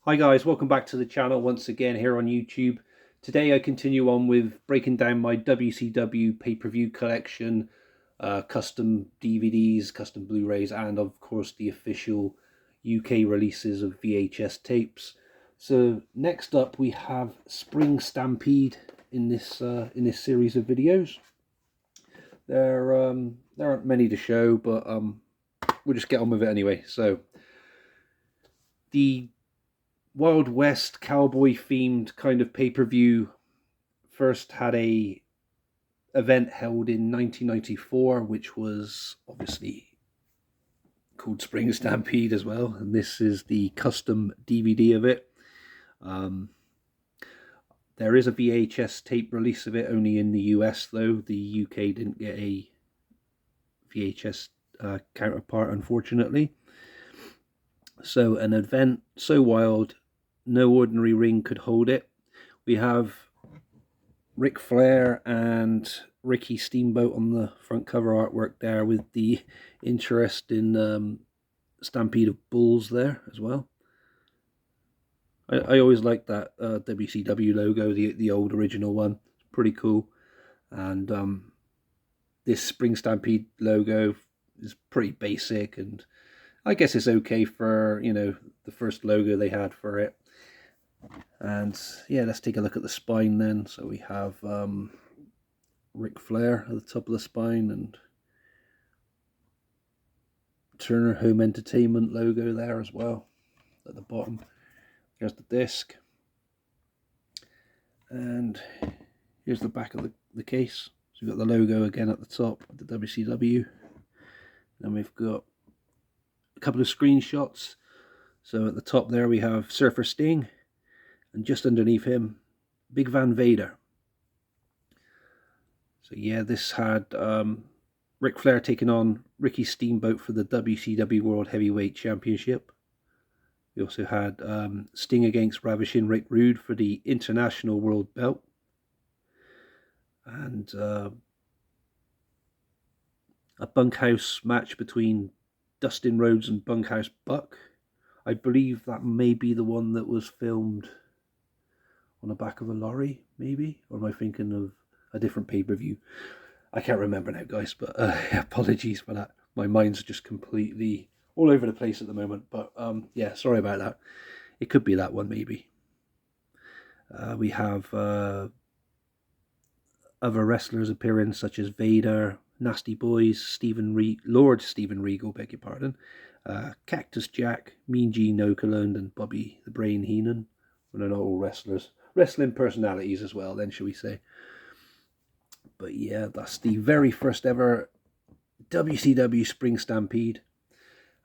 Hi guys, welcome back to the channel once again here on YouTube. Today I continue on with breaking down my WCW pay-per-view collection, custom DVDs, custom Blu-rays, and of course the official UK releases of VHS tapes. So next up we have Spring Stampede in this series of videos. There aren't many to show, but we'll just get on with it anyway. So the Wild West cowboy themed kind of pay-per-view first had a event held in 1994, which was obviously called Spring Stampede as well, and this is the custom DVD of it. There is a VHS tape release of it, only in the US though. The UK didn't get a VHS counterpart, unfortunately. So an event so wild, no ordinary ring could hold it. We have Ric Flair and Ricky Steamboat on the front cover artwork there, with the interesting Stampede of Bulls there as well. I always liked that WCW logo, the old original one. It's pretty cool. And this Spring Stampede logo is pretty basic, and I guess it's okay for, you know, the first logo they had for it. And yeah, let's take a look at the spine then. So we have Ric Flair at the top of the spine, and Turner Home Entertainment logo there as well at the bottom. There's the disc, and here's the back of the case. So we've got the logo again at the top of the WCW. Then we've got a couple of screenshots. So at the top there we have Surfer Sting, and just underneath him, Big Van Vader. So yeah, this had Ric Flair taking on Ricky Steamboat for the WCW World Heavyweight Championship. We also had Sting against Ravishing Rick Rude for the International World Belt. And a bunkhouse match between Dustin Rhodes and Bunkhouse Buck. I believe that may be the one that was filmed on the back of a lorry, maybe? Or am I thinking of a different pay-per-view? I can't remember now, guys, but apologies for that. My mind's just completely all over the place at the moment, but yeah, sorry about that. It could be that one, maybe. We have other wrestlers appearing, such as Vader, Nasty Boys, Lord Steven Regal, beg your pardon, Cactus Jack, Mean Gene Okerlund, and Bobby the Brain Heenan. Well, they're not all wrestlers. Wrestling personalities as well, then, shall we say. But yeah, that's the very first ever WCW Spring Stampede.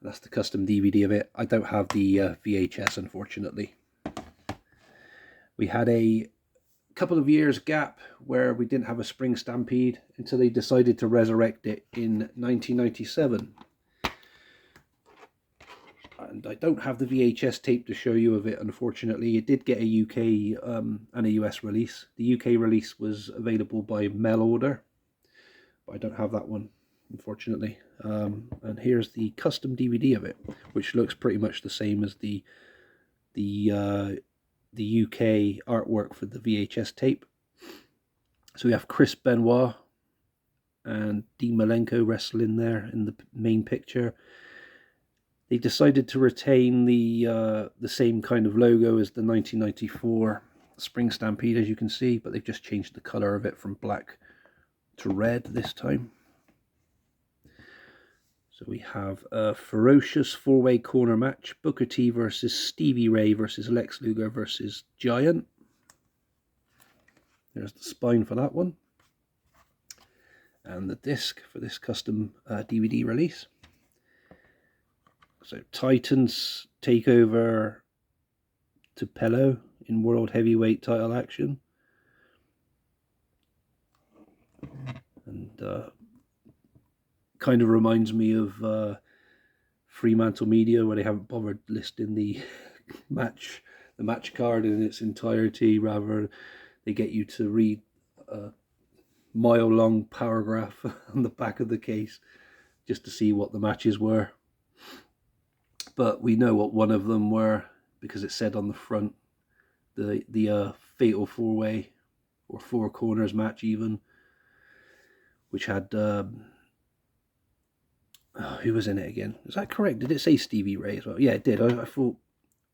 That's the custom DVD of it. I don't have the VHS, unfortunately. We had a couple of years gap where we didn't have a Spring Stampede until they decided to resurrect it in 1997. And I don't have the VHS tape to show you of it, unfortunately. It did get a UK and a US release. The UK release was available by mail order, but I don't have that one, unfortunately. And here's the custom DVD of it, which looks pretty much the same as the UK artwork for the VHS tape. So we have Chris Benoit and Dean Malenko wrestling there in the main picture. They decided to retain the same kind of logo as the 1994 Spring Stampede, as you can see, but they've just changed the color of it from black to red this time. So we have a ferocious four-way corner match: Booker T versus Stevie Ray versus Lex Luger versus Giant. There's the spine for that one, and the disc for this custom DVD release. So Titans take over Tupelo in World Heavyweight title action. And kind of reminds me of Fremantle Media, where they haven't bothered listing the match card in its entirety. Rather, they get you to read a mile-long paragraph on the back of the case just to see what the matches were. But we know what one of them were, because it said on the front the fatal 4-way or 4 corners match even, which had who was in it again? Is that correct? Did it say Stevie Ray as well? Yeah, it did. I thought,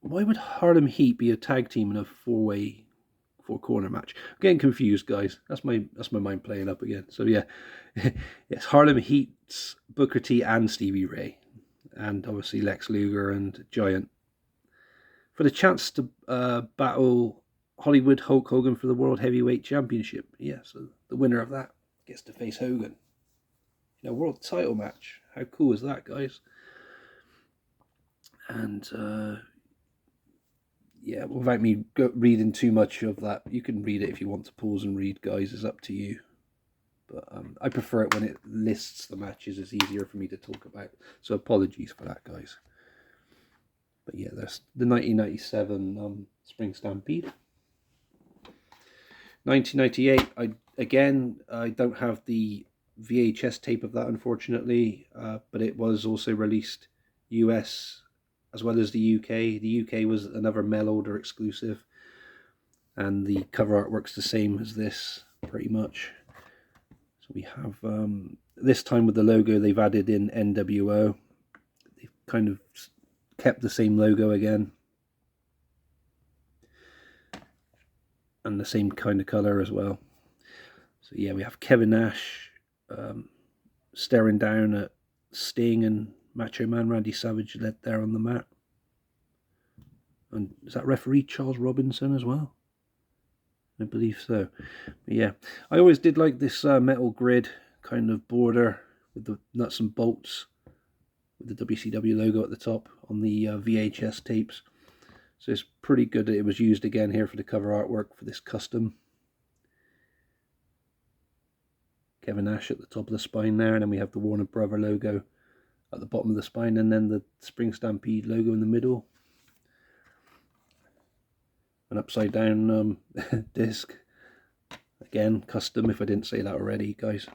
why would Harlem Heat be a tag team in a 4-way 4-corner match? I'm getting confused, guys. That's my mind playing up again. So yeah, yes, Harlem Heat's Booker T and Stevie Ray, and obviously Lex Luger and Giant, for the chance to battle Hollywood Hulk Hogan for the World Heavyweight Championship. Yeah, so the winner of that gets to face Hogan in a world title match. How cool is that, guys? And yeah, without me reading too much of that, you can read it if you want to pause and read, guys. It's up to you. But I prefer it when it lists the matches. It's easier for me to talk about. So apologies for that, guys. But yeah, there's the 1997 Spring Stampede. 1998, I don't have the VHS tape of that, unfortunately, but it was also released US as well as the UK. The UK was another mail order exclusive, and the cover artwork's the same as this, pretty much. So we have, this time with the logo, they've added in NWO. They've kind of kept the same logo again, and the same kind of color as well. So yeah, we have Kevin Nash staring down at Sting and Macho Man Randy Savage led there on the mat. And is that referee Charles Robinson as well? I believe so. But yeah, I always did like this metal grid kind of border with the nuts and bolts with the WCW logo at the top on the VHS tapes. So it's pretty good that it was used again here for the cover artwork for this custom. Kevin Nash at the top of the spine there, and then we have the Warner Brother logo at the bottom of the spine, and then the Spring Stampede logo in the middle. An upside down disc. Again, custom, if I didn't say that already, guys.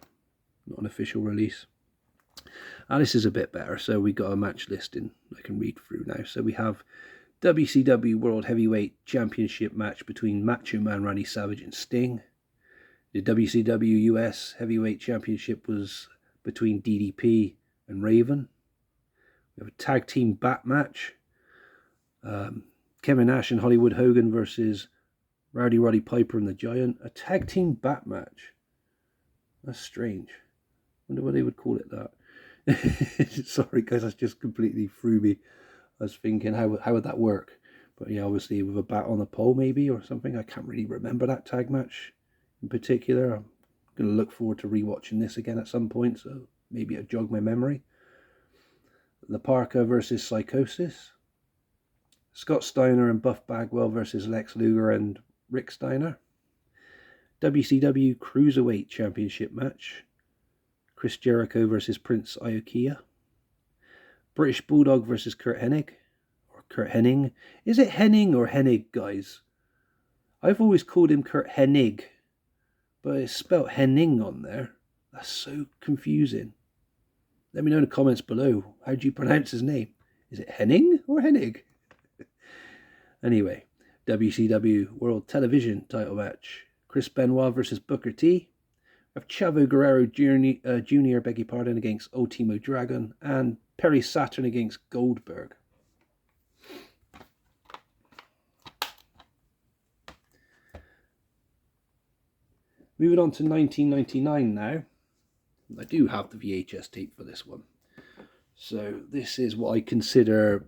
Not an official release. This is a bit better. So we got a match listing I can read through now. So we have WCW World Heavyweight Championship match between Macho Man Randy Savage and Sting. The WCW US Heavyweight Championship was between DDP and Raven. We have a tag team bat match. Kevin Nash and Hollywood Hogan versus Rowdy Roddy Piper and the Giant. A tag team bat match. That's strange. Wonder why they would call it that. Sorry guys, that's just completely threw me. I was thinking, how would that work? But yeah, obviously with a bat on a pole maybe or something. I can't really remember that tag match in particular. I'm going to look forward to rewatching this again at some point, so maybe it'll jog my memory. La Parka versus Psychosis. Scott Steiner and Buff Bagwell versus Lex Luger and Rick Steiner. WCW Cruiserweight Championship match. Chris Jericho versus Prince Iaukea. British Bulldog versus Kurt Hennig. Or Kurt Hennig. Is it Hennig or Hennig, guys? I've always called him Kurt Hennig, but it's spelt Hennig on there. That's so confusing. Let me know in the comments below. How do you pronounce his name? Is it Hennig or Hennig? Anyway, WCW World Television title match. Chris Benoit versus Booker T. We have Chavo Guerrero Jr. beg your pardon, against Ultimo Dragon. And Perry Saturn against Goldberg. Moving on to 1999 now. I do have the VHS tape for this one. So this is what I consider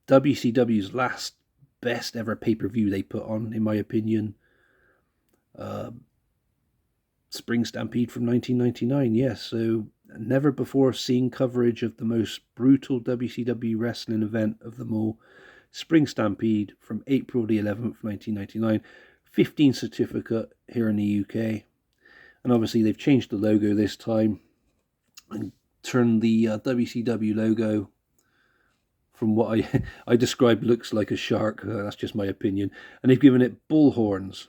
WCW's last best ever pay-per-view they put on, in my opinion. Spring Stampede from 1999, yes. So never before seen coverage of the most brutal WCW wrestling event of them all. Spring Stampede from April the 11th, 1999. 15 certificate here in the UK. And obviously they've changed the logo this time and turned the WCW logo from what I described looks like a shark. That's just my opinion. And they've given it bull horns,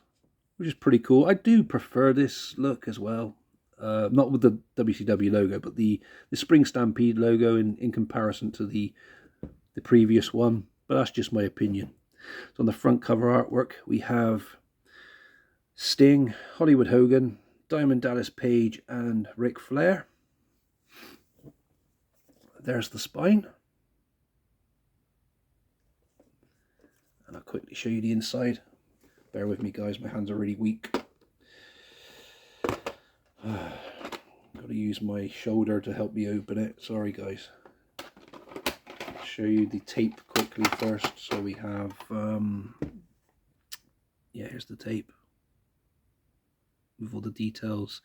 which is pretty cool. I do prefer this look as well. Not with the WCW logo, but the Spring Stampede logo in comparison to the previous one. but that's just my opinion. So on the front cover artwork, we have Sting, Hollywood Hogan, Diamond Dallas Page, and Ric Flair. There's the spine. And I'll quickly show you the inside. Bear with me, guys, my hands are really weak. Got to use my shoulder to help me open it. Sorry, guys. I'll show you the tape quickly first. So we have, yeah, here's the tape with all the details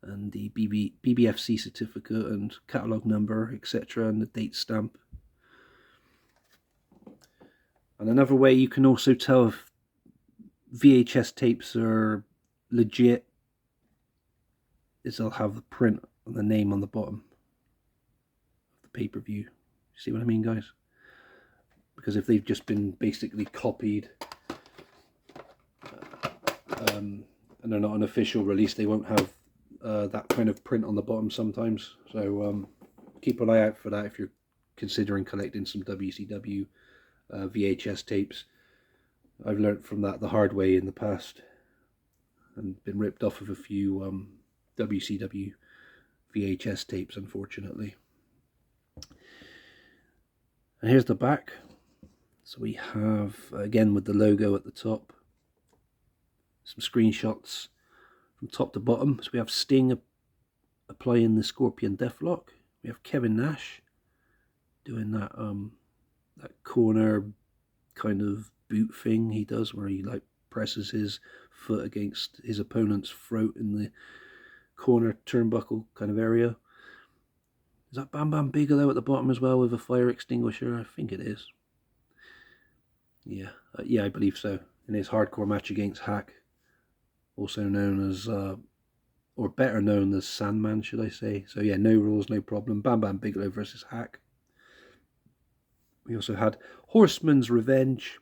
and the BBFC certificate and catalogue number, etc., and the date stamp. And another way you can also tell if VHS tapes are legit is they'll have the print and the name on the bottom of the pay-per-view. See what I mean, guys? Because if they've just been basically copied and they're not an official release, they won't have that kind of print on the bottom sometimes. So keep an eye out for that if you're considering collecting some WCW VHS tapes. I've learnt from that the hard way in the past and been ripped off of a few WCW VHS tapes, unfortunately. And here's the back. So we have, again with the logo at the top, some screenshots from top to bottom. So we have Sting applying the Scorpion Deathlock. We have Kevin Nash doing that that corner kind of boot thing he does, where he like presses his foot against his opponent's throat in the corner turnbuckle kind of area. Is that Bam Bam Bigelow at the bottom as well with a fire extinguisher? I think it is. Yeah, yeah, I believe so. In his hardcore match against Hack, also known as, or better known as Sandman, should I say. So yeah, no rules, no problem. Bam Bam Bigelow versus Hack. We also had Horseman's Revenge,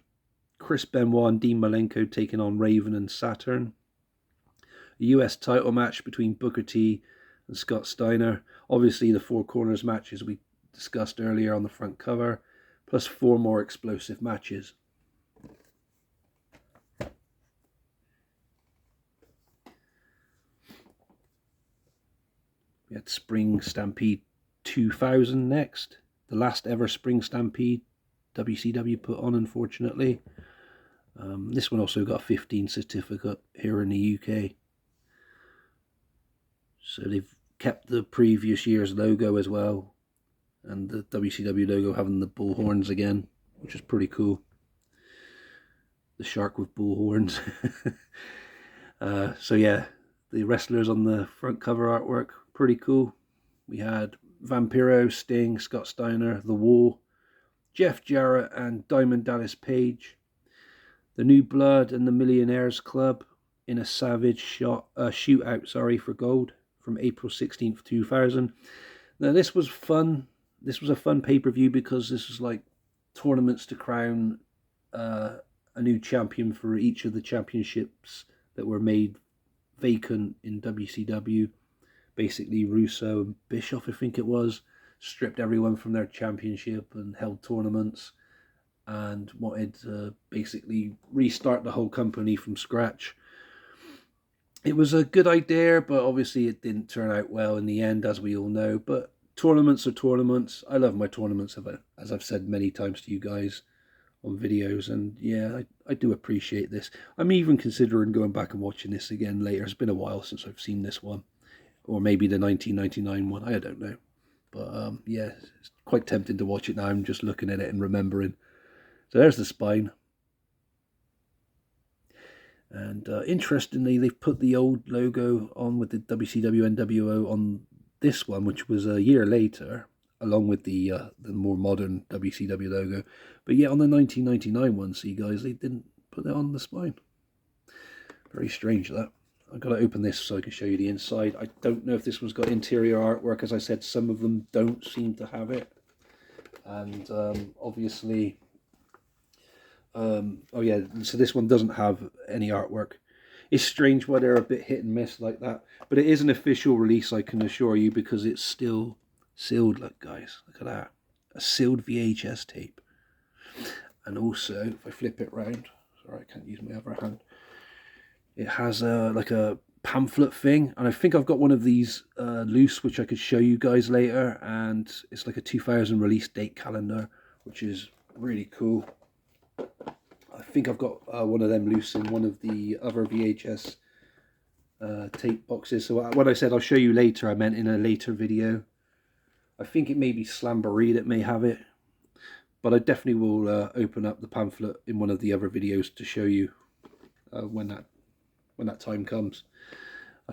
Chris Benoit and Dean Malenko taking on Raven and Saturn. A US title match between Booker T and Scott Steiner. Obviously the Four Corners matches we discussed earlier on the front cover, plus 4 more explosive matches. We had Spring Stampede 2000 next. The last ever Spring Stampede WCW put on, unfortunately. This one also got a 15 certificate here in the UK. So they've kept the previous year's logo as well. And the WCW logo having the bull horns again, which is pretty cool. The shark with bull horns. So yeah, the wrestlers on the front cover artwork, pretty cool. We had Vampiro, Sting, Scott Steiner, The Wall, Jeff Jarrett and Diamond Dallas Page. The New Blood and the Millionaires Club in a savage shootout for gold from April 16th, 2000. Now this was fun. This was a fun pay-per-view because this was like tournaments to crown a new champion for each of the championships that were made vacant in WCW. Basically Russo and Bischoff, I think it was, stripped everyone from their championship and held tournaments and wanted to basically restart the whole company from scratch. It was a good idea, but obviously it didn't turn out well in the end, as we all know. But tournaments are tournaments. I love my tournaments, as I've said many times to you guys on videos, and yeah, I do appreciate this. I'm even considering going back and watching this again later. It's been a while since I've seen this one, or maybe the 1999 one, I don't know. But yeah, it's quite tempting to watch it now. I'm just looking at it and remembering. So there's the spine. And interestingly, they've put the old logo on with the WCW NWO on this one, which was a year later, along with the more modern WCW logo. But yeah, on the 1999 one, see guys, they didn't put it on the spine. Very strange that. I've got to open this so I can show you the inside. I don't know if this one's got interior artwork. As I said, some of them don't seem to have it. And obviously, oh yeah, so this one doesn't have any artwork. It's strange why they're a bit hit and miss like that. But it is an official release, I can assure you, because it's still sealed. Look, guys, look at that. A sealed VHS tape. And also, if I flip it round, sorry, I can't use my other hand. It has like a pamphlet thing, and I think I've got one of these loose, which I could show you guys later. And it's like a 2000 release date calendar, which is really cool. I think I've got one of them loose in one of the other VHS tape boxes. So when I said I'll show you later, I meant in a later video. I think it may be Slamboree that may have it, but I definitely will open up the pamphlet in one of the other videos to show you when that time comes.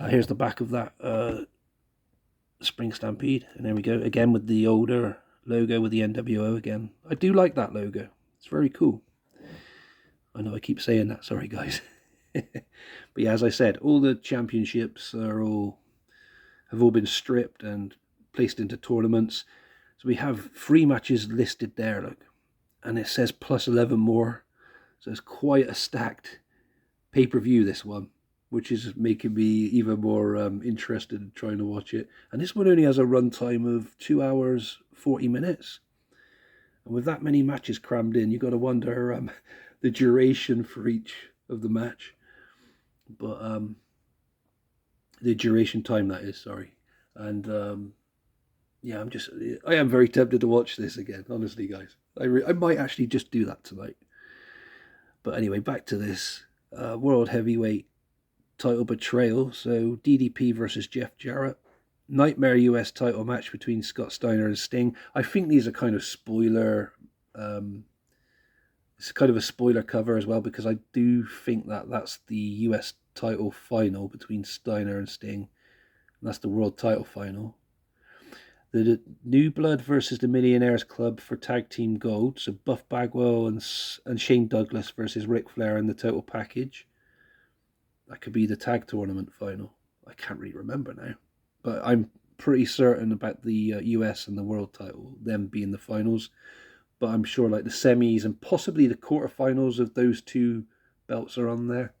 Here's the back of that Spring Stampede, and there we go again with the older logo with the NWO again. I do like that logo, it's very cool. I know I keep saying that, sorry guys. But yeah, as I said, all the championships have all been stripped and placed into tournaments. So we have 3 matches listed there, look, and it says plus 11 more. So it's quite a stacked pay-per-view, this one, which is making me even more interested in trying to watch it. And this one only has a runtime of 2 hours 40 minutes, and with that many matches crammed in, you got to wonder the duration for each of the match. But the duration time, that is, sorry. And yeah, I am very tempted to watch this again, honestly, guys. I might actually just do that tonight. But anyway, back to this World Heavyweight title betrayal. So DDP versus Jeff Jarrett. Nightmare US title match between Scott Steiner and Sting. I think these are kind of spoiler. It's kind of a spoiler cover as well, because I do think that that's the US title final between Steiner and Sting. And that's the world title final. The New Blood versus the Millionaires Club for Tag Team Gold. So Buff Bagwell and Shane Douglas versus Ric Flair in the total package. That could be the tag tournament final. I can't really remember now. But I'm pretty certain about the US and the world title, them being the finals. But I'm sure like the semis and possibly the quarterfinals of those 2 belts are on there.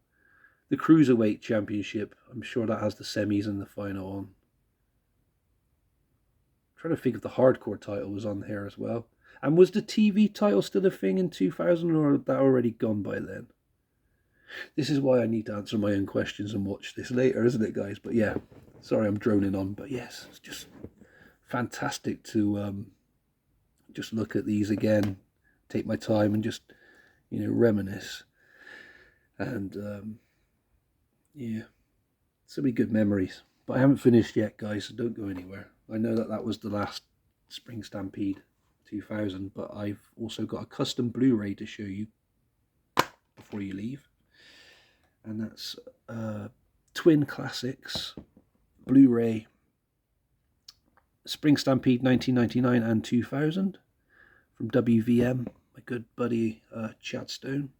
The Cruiserweight Championship, I'm sure that has the semis and the final on. Trying to think if the hardcore title was on here as well. And was the TV title still a thing in 2000, or had that already gone by then? This is why I need to answer my own questions and watch this later, isn't it, guys? But yeah, sorry I'm droning on. But yes, it's just fantastic to just look at these again, take my time and just, reminisce. And yeah, so many good memories. But I haven't finished yet, guys, so don't go anywhere. I know that was the last Spring Stampede 2000, but I've also got a custom Blu-ray to show you before you leave. And that's Twin Classics Blu-ray Spring Stampede 1999 and 2000 from WVM, my good buddy Chad Stone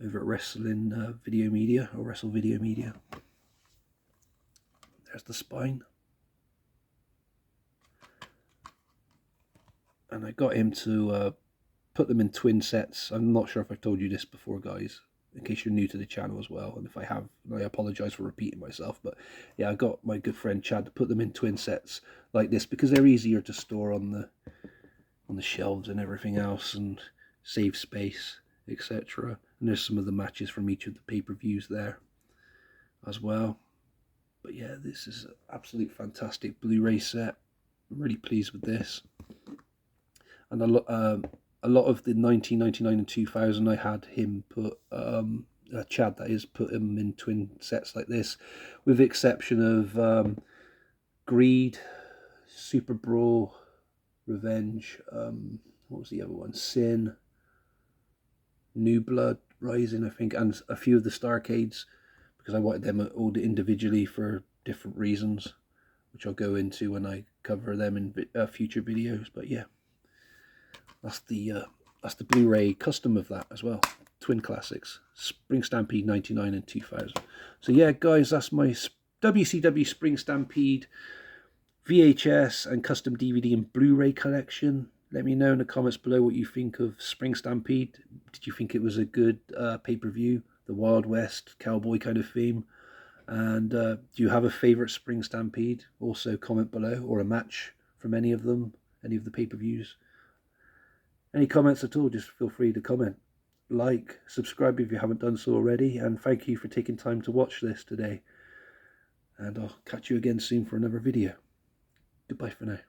over at Wrestling Video Media, or Wrestle Video Media. There's the spine. And I got him to put them in twin sets. I'm not sure if I've told you this before, guys, in case you're new to the channel as well. And if I have, I apologise for repeating myself. But yeah, I got my good friend Chad to put them in twin sets like this, because they're easier to store on the shelves and everything else, and save space, etc. And there's some of the matches from each of the pay-per-views there as well. But yeah, this is an absolute fantastic Blu-ray set. I'm really pleased with this. And a lot of the 1999 and 2000, I had him put, Chad that is, put him in twin sets like this, with the exception of Greed, Super Brawl, Revenge, what was the other one? Sin, New Blood Rising, I think, and a few of the Starcades, because I wanted them all individually for different reasons, which I'll go into when I cover them in future videos. But yeah, that's the Blu-ray custom of that as well. Twin Classics, Spring Stampede 99 and 2000. So yeah, guys, that's my WCW Spring Stampede VHS and custom DVD and Blu-ray collection. Let me know in the comments below what you think of Spring Stampede. Did you think it was a good pay-per-view? The Wild West cowboy kind of theme. And do you have a favourite Spring Stampede? Also comment below, or a match from any of them, any of the pay-per-views. Any comments at all, just feel free to comment. Like, subscribe if you haven't done so already, and thank you for taking time to watch this today. And I'll catch you again soon for another video. Goodbye for now.